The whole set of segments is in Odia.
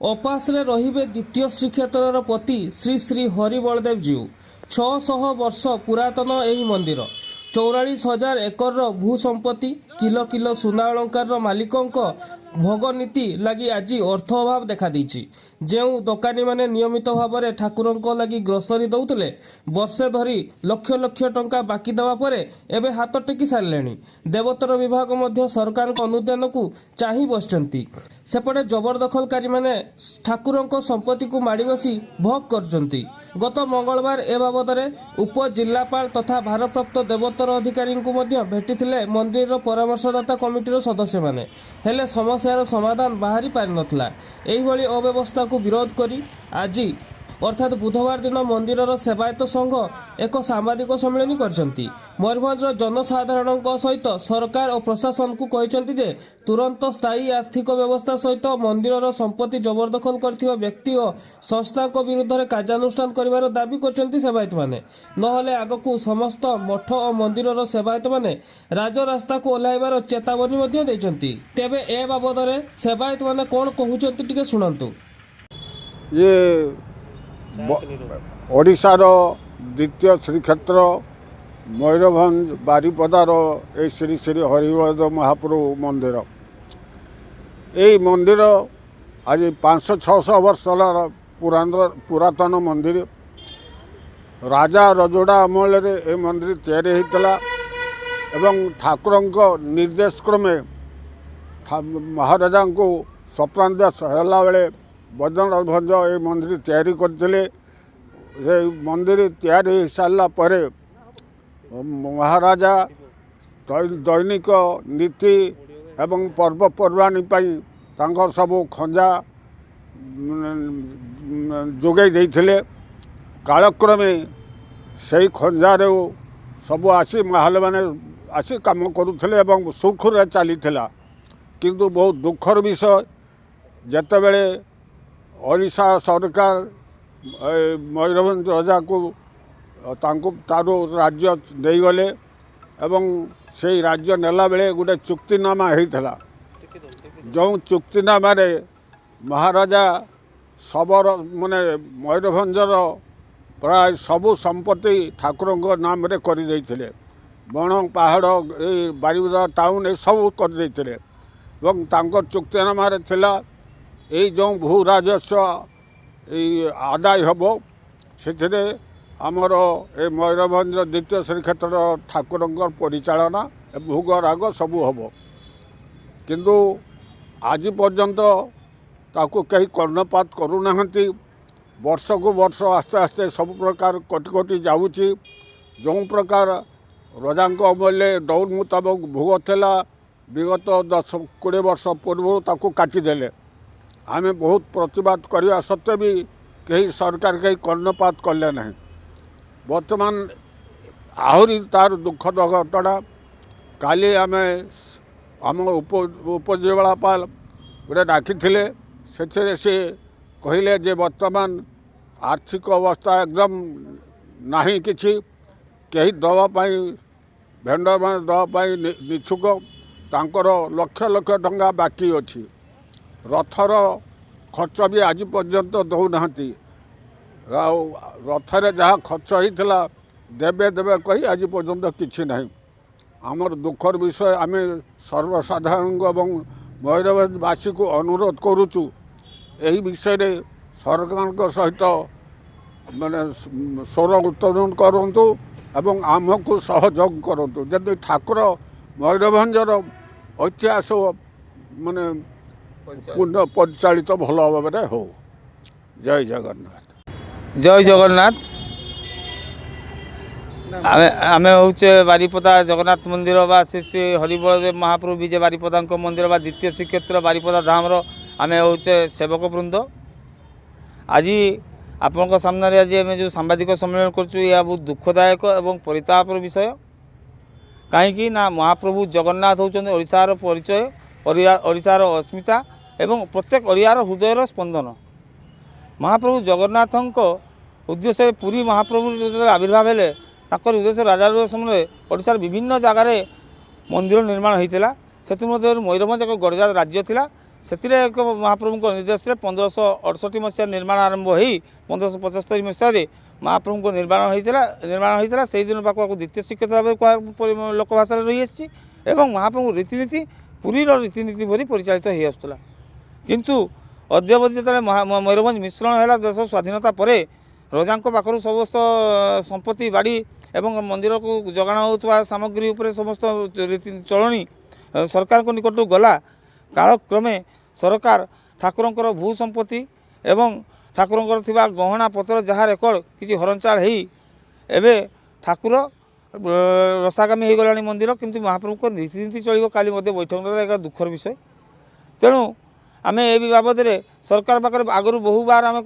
ଅପାସରେ ରହିବେ ଦ୍ୱିତୀୟ ଶ୍ରୀକ୍ଷେତ୍ରର ପତି ଶ୍ରୀ ଶ୍ରୀ ହରି ବଳଦେବ ଜୀଉ। 600 ବର୍ଷ ପୁରାତନ ଏହି ମନ୍ଦିର 44,000 ଏକରର ଭୂ ସମ୍ପତ୍ତି, କିଲୋ କିଲୋ ସୁନା ଅଳଙ୍କାରର ମାଲିକଙ୍କ ଭୋଗ ନୀତି ଲାଗି ଆଜି ଅର୍ଥ ଅଭାବ ଦେଖାଦେଇଛି। ଯେଉଁ ଦୋକାନୀମାନେ ନିୟମିତ ଭାବରେ ଠାକୁରଙ୍କ ଲାଗି ଗ୍ରୋସରୀ ଦେଉଥିଲେ, ବର୍ଷେ ଧରି ଲକ୍ଷ ଲକ୍ଷ ଟଙ୍କା ବାକି ଦେବା ପରେ ଏବେ ହାତ ଟେକି ସାରିଲେଣି। ଦେବୋତ୍ତର ବିଭାଗ ମଧ୍ୟ ସରକାରଙ୍କ ଅନୁଦାନକୁ ଚାହିଁ ବସିଛନ୍ତି। ସେପଟେ ଜବରଦଖଲକାରୀମାନେ ଠାକୁରଙ୍କ ସମ୍ପତ୍ତିକୁ ମାଡ଼ି ବସି ଭୋଗ କରୁଛନ୍ତି। ଗତ ମଙ୍ଗଳବାର ଏ ବାବଦରେ ଉପଜିଲ୍ଲାପାଳ ତଥା ଭାରପ୍ରାପ୍ତ ଦେବୋତ୍ତର ଅଧିକାରୀଙ୍କୁ ମଧ୍ୟ ଭେଟିଥିଲେ ମନ୍ଦିରର ପରାମର୍ଶଦାତା କମିଟିର ସଦସ୍ୟମାନେ। ହେଲେ ସମସ୍ୟାର ସମାଧାନ ବାହାରି ପାରିନଥିଲା। ଏହିଭଳି ଅବ୍ୟବସ୍ଥାକୁ ବିରୋଧ କରି ଆଜି ଅର୍ଥାତ୍ ବୁଧବାର ଦିନ ମନ୍ଦିରର ସେବାୟତ ସଂଘ ଏକ ସାମ୍ବାଦିକ ସମ୍ମିଳନୀ କରିଛନ୍ତି। ମୟୂରଭଞ୍ଜର ଜନସାଧାରଣଙ୍କ ସହିତ ସରକାର ଓ ପ୍ରଶାସନକୁ କହିଛନ୍ତି ଯେ ତୁରନ୍ତ ସ୍ଥାୟୀ ଆର୍ଥିକ ବ୍ୟବସ୍ଥା ସହିତ ମନ୍ଦିରର ସମ୍ପତ୍ତି ଜବରଦଖଲ କରିଥିବା ବ୍ୟକ୍ତି ଓ ସଂସ୍ଥାଙ୍କ ବିରୁଦ୍ଧରେ କାର୍ଯ୍ୟାନୁଷ୍ଠାନ କରିବାର ଦାବି କରିଛନ୍ତି ସେବାୟତମାନେ। ନହେଲେ ଆଗକୁ ସମସ୍ତ ମଠ ଓ ମନ୍ଦିରର ସେବାୟତମାନେ ରାଜରାସ୍ତାକୁ ଓହ୍ଲାଇବାର ଚେତାବନୀ ମଧ୍ୟ ଦେଇଛନ୍ତି। ତେବେ ଏ ବାବଦରେ ସେବାୟତମାନେ କ'ଣ କହୁଛନ୍ତି ଟିକେ ଶୁଣନ୍ତୁ। ଓଡ଼ିଶାର ଦ୍ୱିତୀୟ ଶ୍ରୀକ୍ଷେତ୍ର ମୟୂରଭଞ୍ଜ ବାରିପଦାର ଏ ଶ୍ରୀ ଶ୍ରୀ ହରିବଳଦେବ ମହାପ୍ରଭୁ ମନ୍ଦିର। এই ମନ୍ଦିର ଆଜି 500-600 ବର୍ଷର ପୁରାତନ ମନ୍ଦିର। ରାଜା ରଜୋଡ଼ା ଅମଳରେ ଏ ମନ୍ଦିର ତିଆରି ହୋଇଥିଲା ଏବଂ ଠାକୁରଙ୍କ ନିର୍ଦ୍ଦେଶ କ୍ରମେ ମହାରାଜାଙ୍କୁ ସ୍ୱପ୍ନାଦେଶ ହେଲାବେଳେ ବୈଦ୍ୟନାଥ ଏ ମନ୍ଦିର ତିଆରି କରିଥିଲେ। ସେ ମନ୍ଦିର ତିଆରି ହୋଇସାରିଲା ପରେ ମହାରାଜା ଦୈନିକ ନୀତି ଏବଂ ପର୍ବପର୍ବାଣୀ ପାଇଁ ତାଙ୍କର ସବୁ ଖଞ୍ଜା ଯୋଗାଇ ଦେଇଥିଲେ। କାଳକ୍ରମେ ସେଇ ଖଞ୍ଜାରୁ ସବୁ ଆସି ମାହାଲମାନେ ଆସି କାମ କରୁଥିଲେ ଏବଂ ସୁରୁଖୁରୁରେ ଚାଲିଥିଲା। କିନ୍ତୁ ବହୁତ ଦୁଃଖର ବିଷୟ, ଯେତେବେଳେ ଓଡ଼ିଶା ସରକାର ମୟୂରଭଞ୍ଜ ରଜାକୁ ତାରୁ ରାଜ୍ୟ ନେଇଗଲେ ଏବଂ ସେଇ ରାଜ୍ୟ ନେଲାବେଳେ ଗୋଟେ ଚୁକ୍ତିନାମା ହେଇଥିଲା। ଯେଉଁ ଚୁକ୍ତିନାମାରେ ମହାରାଜା ମୟୂରଭଞ୍ଜର ପ୍ରାୟ ସବୁ ସମ୍ପତ୍ତି ଠାକୁରଙ୍କ ନାମରେ କରିଦେଇଥିଲେ। ବଣ ପାହାଡ଼ ଏଇ ବାରିପଦା ଟାଉନ୍ ଏସବୁ କରିଦେଇଥିଲେ ଏବଂ ତାଙ୍କର ଚୁକ୍ତିନାମାରେ ଥିଲା ଏଇ ଯେଉଁ ଭୂ ରାଜସ୍ୱ ଏଇ ଆଦାୟ ହେବ ସେଥିରେ ଆମର ଏ ମୟୂରଭଞ୍ଜର ଦ୍ୱିତୀୟ ଶ୍ରୀକ୍ଷେତ୍ର ଠାକୁରଙ୍କ ପରିଚାଳନା ଭୋଗ ରାଗ ସବୁ ହେବ। କିନ୍ତୁ ଆଜି ପର୍ଯ୍ୟନ୍ତ ତାକୁ କେହି କର୍ଣ୍ଣପାତ କରୁନାହାନ୍ତି। ବର୍ଷକୁ ବର୍ଷ ଆସ୍ତେ ଆସ୍ତେ ସବୁ ପ୍ରକାର କୋଟି କୋଟି ଯାଉଛି। ଯେଉଁ ପ୍ରକାର ରଜାଙ୍କ ଅମଳରେ ଦୌଡ଼ ମୁତାବକ ଭୋଗ ଥିଲା, ବିଗତ 10-20 ବର୍ଷ ପୂର୍ବରୁ ତାକୁ କାଟିଦେଲେ। ଆମେ ବହୁତ ପ୍ରତିବାଦ କରିବା ସତ୍ତ୍ୱେ ବି ସରକାର କେହି କର୍ଣ୍ଣପାତ କଲେ ନାହିଁ। ବର୍ତ୍ତମାନ ଆହୁରି ତାର ଦୁଃଖଦ ଘଟଣା, କାଲି ଆମେ ଆମ ଉପଜିଲ୍ଲାପାଳ ଗୋଟେ ଡାକିଥିଲେ। ସେଥିରେ ସେ କହିଲେ ଯେ ବର୍ତ୍ତମାନ ଆର୍ଥିକ ଅବସ୍ଥା ଏକଦମ ନାହିଁ, କିଛି କେହି ଦେବା ପାଇଁ ଭେଣ୍ଡରମାନେ ଦେବା ପାଇଁ ନିଚ୍ଛୁକ। ତାଙ୍କର ଲକ୍ଷ ଲକ୍ଷ ଟଙ୍କା ବାକି ଅଛି। ରଥର ଖର୍ଚ୍ଚ ବି ଆଜି ପର୍ଯ୍ୟନ୍ତ ଦେଉନାହାନ୍ତି। ଆଉ ରଥରେ ଯାହା ଖର୍ଚ୍ଚ ହେଇଥିଲା ଦେବେ କହି ଆଜି ପର୍ଯ୍ୟନ୍ତ କିଛି ନାହିଁ। ଆମର ଦୁଃଖର ବିଷୟ, ଆମେ ସର୍ବସାଧାରଣଙ୍କୁ ଏବଂ ମୟୂରଭଞ୍ଜବାସୀକୁ ଅନୁରୋଧ କରୁଛୁ ଏହି ବିଷୟରେ ସରକାରଙ୍କ ସହିତ ସ୍ୱର ଉତ୍ତୋଳନ କରନ୍ତୁ ଏବଂ ଆମକୁ ସହଯୋଗ କରନ୍ତୁ, ଯେମିତି ଠାକୁର ମୟୂରଭଞ୍ଜର ଐତିହାସ ପରିଚାଳିତ ଭଲ ଭାବରେ ହଉ। ଜୟ ଜଗନ୍ନାଥ। ଜୟ ଜଗନ୍ନାଥ। ଆମେ ହଉଛେ ବାରିପଦା ଜଗନ୍ନାଥ ମନ୍ଦିର ବା ଶ୍ରୀ ଶ୍ରୀ ହରିବଳଦେବ ମହାପ୍ରଭୁ ବିଜେ ବାରିପଦାଙ୍କ ମନ୍ଦିର ବା ଦ୍ୱିତୀୟ ଶ୍ରୀକ୍ଷେତ୍ର ବାରିପଦା ଧାମର ଆମେ ହଉଛେ ସେବକ ବୃନ୍ଦ। ଆଜି ଆପଣଙ୍କ ସାମ୍ନାରେ ଆଜି ଆମେ ଯେଉଁ ସାମ୍ବାଦିକ ସମ୍ମିଳନୀ କରୁଛୁ, ଏହା ବହୁତ ଦୁଃଖଦାୟକ ଏବଂ ପରିତାପର ବିଷୟ। କାହିଁକି ନା ମହାପ୍ରଭୁ ଜଗନ୍ନାଥ ହେଉଛନ୍ତି ଓଡ଼ିଶାର ପରିଚୟ, ଓଡ଼ିଶାର ଅସ୍ମିତା ଏବଂ ପ୍ରତ୍ୟେକ ଓଡ଼ିଆର ହୃଦୟର ସ୍ପନ୍ଦନ। ମହାପ୍ରଭୁ ଜଗନ୍ନାଥଙ୍କ ଉଦ୍ଦେଶ୍ୟରେ ପୁରୀ ମହାପ୍ରଭୁ ଯେତେବେଳେ ଆବିର୍ଭାବ ହେଲେ, ତାଙ୍କର ଉଦ୍ଦେଶ୍ୟ ରାଜାରୁହ ସମୟରେ ଓଡ଼ିଶାର ବିଭିନ୍ନ ଜାଗାରେ ମନ୍ଦିର ନିର୍ମାଣ ହୋଇଥିଲା। ସେଥିମଧ୍ୟରୁ ମୟୂରଭଞ୍ଜ ଏକ ଗଡ଼ଜାତ ରାଜ୍ୟ ଥିଲା। ସେଥିରେ ଏକ ମହାପ୍ରଭୁଙ୍କ ନିର୍ଦ୍ଦେଶରେ 1568 ମସିହା ନିର୍ମାଣ ଆରମ୍ଭ ହୋଇ 1575 ମସିହାରେ ମହାପ୍ରଭୁଙ୍କ ନିର୍ମାଣ ହୋଇଥିଲା ସେହିଦିନ ପାଖକୁ ଦ୍ୱିତୀୟ ଶ୍ରୀକ୍ଷେତ୍ର ଭାବେ ଲୋକ ଭାଷାରେ ରହିଆସିଛି ଏବଂ ମହାପ୍ରଭୁ ରୀତିନୀତି ପୁରୀର ରୀତିନୀତି ଭଳି ପରିଚାଳିତ ହୋଇ ଆସୁଥିଲା। କିନ୍ତୁ ଅଦ୍ୟାବଧି ଯେତେବେଳେ ମୟୂରଭଞ୍ଜ ମିଶ୍ରଣ ହେଲା ଦେଶ ସ୍ୱାଧୀନତା ପରେ ରଜାଙ୍କ ପାଖରୁ ସମସ୍ତ ସମ୍ପତ୍ତି ବାଡ଼ି ଏବଂ ମନ୍ଦିରକୁ ଯୋଗାଣ ହେଉଥିବା ସାମଗ୍ରୀ ଉପରେ ସମସ୍ତ ଚଳଣି ସରକାରଙ୍କ ନିକଟକୁ ଗଲା। କାଳକ୍ରମେ ସରକାର ଠାକୁରଙ୍କର ଭୂ ସମ୍ପତ୍ତି ଏବଂ ଠାକୁରଙ୍କର ଥିବା ଗହଣା ପତ୍ର ଯାହା ରେକର୍ଡ କିଛି ହରଣଚାଳ ହେଇ ଏବେ ଠାକୁର ରସାଗାମୀ ହୋଇଗଲାଣି ମନ୍ଦିର, କିନ୍ତୁ ମହାପ୍ରଭୁଙ୍କ ରୀତିନୀତି ଚଳିବ। କାଲି ମଧ୍ୟ ବୈଠକରେ ଏକ ଦୁଃଖର ବିଷୟ। ତେଣୁ ଆମେ ଏ ବାବଦରେ ସରକାର ପାଖରେ ଆଗରୁ ବହୁବାର ଆମେ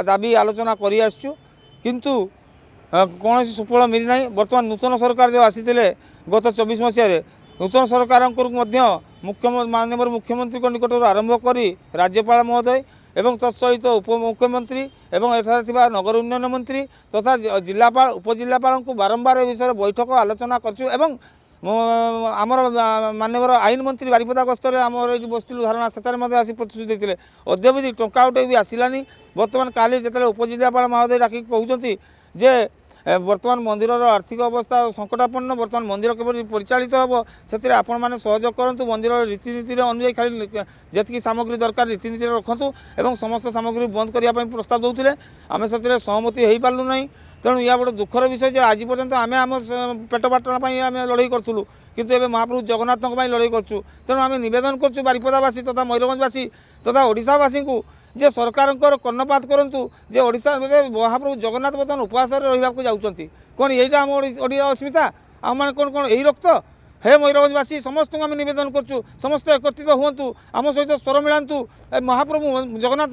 ଦାବି ଆଲୋଚନା କରି ଆସିଛୁ, କିନ୍ତୁ କୌଣସି ସୁଫଳ ମିଳିନାହିଁ। ବର୍ତ୍ତମାନ ନୂତନ ସରକାର ଯେଉଁ ଆସିଥିଲେ ଗତ 24 ମସିହାରେ, ନୂତନ ସରକାରଙ୍କୁ ମଧ୍ୟ ମାନ୍ୟବର ମୁଖ୍ୟମନ୍ତ୍ରୀଙ୍କ ନିକଟରୁ ଆରମ୍ଭ କରି ରାଜ୍ୟପାଳ ମହୋଦୟ ଏବଂ ତତ୍ସହିତ ଉପମୁଖ୍ୟମନ୍ତ୍ରୀ ଏବଂ ଏଠାରେ ଥିବା ନଗର ଉନ୍ନୟନ ମନ୍ତ୍ରୀ ତଥା ଜିଲ୍ଲାପାଳ ଉପଜିଲ୍ଲାପାଳଙ୍କୁ ବାରମ୍ବାର ଏ ବିଷୟରେ ବୈଠକ ଆଲୋଚନା କରିଛୁ ଏବଂ ଆମର ମାନ୍ୟବର ଆଇନ ମନ୍ତ୍ରୀ ବାରିପଦା ଗସ୍ତରେ ଆମର ଏଠି ବସିଥିଲୁ ଧାରଣା, ସେଠାରେ ମଧ୍ୟ ଆସି ପ୍ରତିଶ୍ରୁତି ଦେଇଥିଲେ। ଅଦ୍ୟାବଧି ଟଙ୍କା ଗୋଟେ ବି ଆସିଲାନି। ବର୍ତ୍ତମାନ କାଲି ଯେତେବେଳେ ଉପଜିଲ୍ଲାପାଳ ମହୋଦୟ ଡାକିକି କହୁଛନ୍ତି ଯେ ବର୍ତ୍ତମାନ ମନ୍ଦିରର ଆର୍ଥିକ ଅବସ୍ଥା ସଙ୍କଟାପନ୍ନ, ବର୍ତ୍ତମାନ ମନ୍ଦିର କିପରି ପରିଚାଳିତ ହେବ ସେଥିରେ ଆପଣମାନେ ସହଯୋଗ କରନ୍ତୁ, ମନ୍ଦିରର ରୀତିନୀତିରେ ଅନୁଯାୟୀ ଖାଲି ଯେତିକି ସାମଗ୍ରୀ ଦରକାର ରୀତିନୀତିରେ ରଖନ୍ତୁ ଏବଂ ସମସ୍ତ ସାମଗ୍ରୀ ବନ୍ଦ କରିବା ପାଇଁ ପ୍ରସ୍ତାବ ଦେଉଥିଲେ। ଆମେ ସେଥିରେ ସହମତି ହୋଇପାରିଲୁ ନାହିଁ। ତେଣୁ ଏହା ଗୋଟେ ଦୁଃଖର ବିଷୟ ଯେ ଆଜି ପର୍ଯ୍ୟନ୍ତ ଆମେ ଆମ ପେଟ ପାଟଣ ପାଇଁ ଆମେ ଲଢ଼େଇ କରୁଥିଲୁ, କିନ୍ତୁ ଏବେ ମହାପ୍ରଭୁ ଜଗନ୍ନାଥଙ୍କ ପାଇଁ ଲଢ଼େଇ କରୁଛୁ। ତେଣୁ ଆମେ ନିବେଦନ କରୁଛୁ ବାରିପଦାବାସୀ ତଥା ମୟୂରଭଞ୍ଜବାସୀ ତଥା ଓଡ଼ିଶାବାସୀଙ୍କୁ ଯେ ସରକାରଙ୍କର କର୍ଣ୍ଣପାତ କରନ୍ତୁ, ଯେ ଓଡ଼ିଶାରେ ମହାପ୍ରଭୁ ଜଗନ୍ନାଥ ବର୍ତ୍ତମାନ ଉପବାସରେ ରହିବାକୁ ଯାଉଛନ୍ତି। କ'ଣ ଏଇଟା ଆମ ଓଡ଼ିଆ ଅସ୍ମିତା? ଆମମାନେ କ'ଣ ଏହି ରକ୍ତ? हे मयूरभंजवासी समस्त आम नवेदन करूँ समस्त एकत्रित हूँ आम सहित स्वर मिलांतु महाप्रभु जगन्नाथ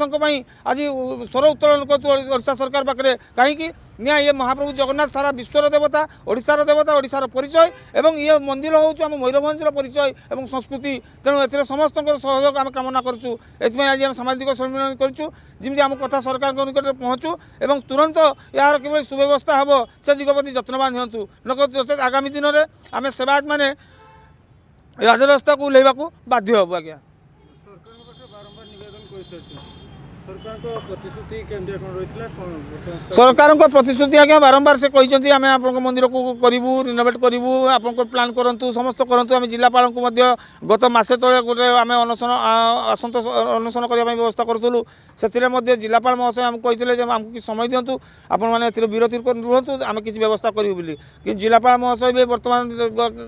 आज स्वर उत्तोलन करूँ सरकार पाखे कहीं निया ये महाप्रभु जगन्नाथ सारा विश्वर देवता ओडिशार देवता ओडिशार परिचय एवं ये मंदिर हूँ आम मयूरभंजर परिचय एवं संस्कृति तेणु ए समस्त सहयोग आम कामना करूँ आज आम सामाजिक सम्मेलन करूँ जमी आम कथा सरकार निकट में पहुँचू एवं तुरंत यार कि सुव्यवस्था हम से दिगप्रति जत्नवान हूँ नक आगामी दिन में आम सेवायत मैंने राजरास्ता को ओह्लैवा बाध्य हबू आज्ञा सरकार प्रतिश्रुति आज्ञा बारंबार से कहते आम आप मंदिर को करूँ रिनोवेट करूँ आप प्लान करूँ समस्त करूँ आम जिलापाल को गत मसे तले गोटे आम अनशन असंतोष अनशन करने व्यवस्था करूँ से जिलापाल महाशय आमको कहते आमको कि समय दिंतु आपण मैंने विरति रुहतु आम कि व्यवस्था करूँ बोली कि जिलापाल महाशय भी बर्तमान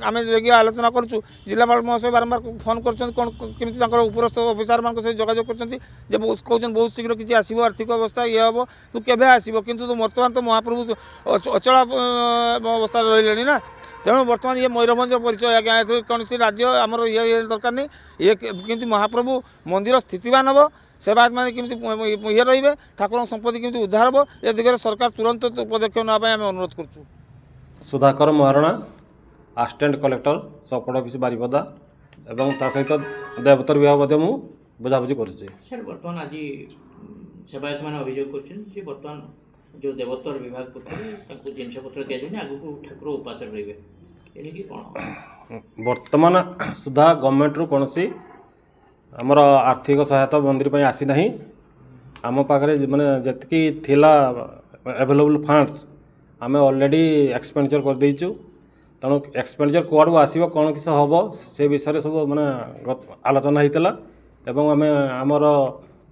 आम जगह आलोचना करूँ जिलापाल महाशय बारंबार फोन कर उपरस्थ अफिसर मान सहित जोगाजोग कर बहुत शीघ्र किसी आसो आर्थिक अवस्था ये हम तू केवे आसो किंतु बर्तमान तो महाप्रभु अचल अवस्था रही ना तेणु बर्तमान ये मयूरभंज परिचय आज्ञा कौन राज्य आमर ये दरकार नहीं ये किंतु महाप्रभु मंदिर स्थितिवान हम सेवायत मैंने कमी ये रे ठाकुर संपत्ति कमी उद्धार हम ए दिगरे सरकार तुरंत पदक्षेप नापी आम अनुरोध करूँ। सुधाकर महारणा असिस्टेंट कलेक्टर सब ऑफिस बारिपदा एवं ता सहित देवतर विभाग बुझाबुझी कर सर बर्तमान आज सेवायत मैंने अभियोग कर बर्तमान जो देवोत्तर विभाग करते जिनपतर दिया आग को ठाकुर उपास रे कौन बर्तमान सुधा गवर्नमेंट रू कौन सी आमर आर्थिक सहायता मंदिर पर आसी ना आम पाखे माने जी थिला एवेलेबल फंड्स आम ऑलरेडी एक्सपेंडिचर कर देचु तेणु एक्सपेंडिचर कुआड़ू आसो कौन किस हम से विषय सब माने आलोचना होता एवं आम आमर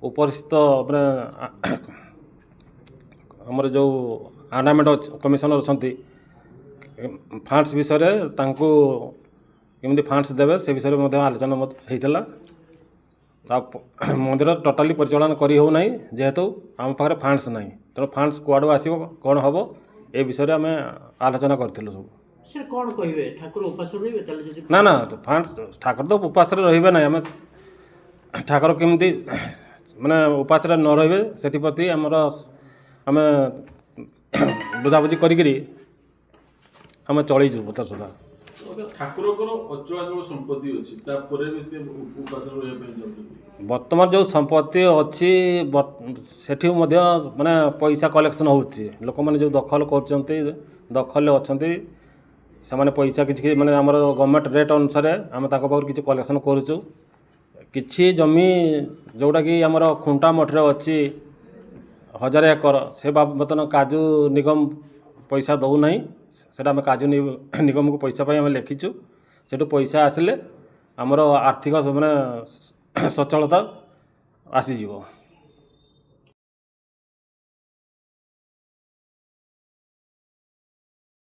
उपस्थित माने आमर जो आनामेंट कमिशनर अच्छा फंड्स विषय केमती फंड्स देवे से विषय में आलोचना होता मंदिर टोटाली परिचालन करी हो नहीं जेहेतु आम पाखे फंड्स ना तेणु फंड्स कुआड़ू आसो कौन हम ए विषय आम आलोचना करूँ सब सर कौन कहे ठाकुर उपास रे ना ना फंड्स ठाकुर तो उपास रे ना आम ठाकुर केमती माने उपास न रे से आमर आम बुझाबुझी करी आम चलू बता सुधा ठाकुर अचलाचल संपत्ति अच्छी बर्तमान जो संपत्ति अच्छी सेठी माने पैसा कलेक्शन होची लोक मैंने जो दखल कर दखल अच्छा से पैसा किसी माने आमर गवर्नमेंट रेट अनुसार आम पाखर किसी कलेक्शन करूँ କିଛି ଜମି ଯେଉଁଟାକି ଆମର ଖୁଣ୍ଟା ମଠରେ ଅଛି 1000 ଏକର ସେ ବାବଦନ କାଜୁ ନିଗମ ପଇସା ଦେଉନାହିଁ। ସେଇଟା ଆମେ କାଜୁ ନିଗମକୁ ପଇସା ପାଇଁ ଆମେ ଲେଖିଛୁ। ସେଠୁ ପଇସା ଆସିଲେ ଆମର ଆର୍ଥିକ ମାନେ ସଚଳତା ଆସିଯିବ।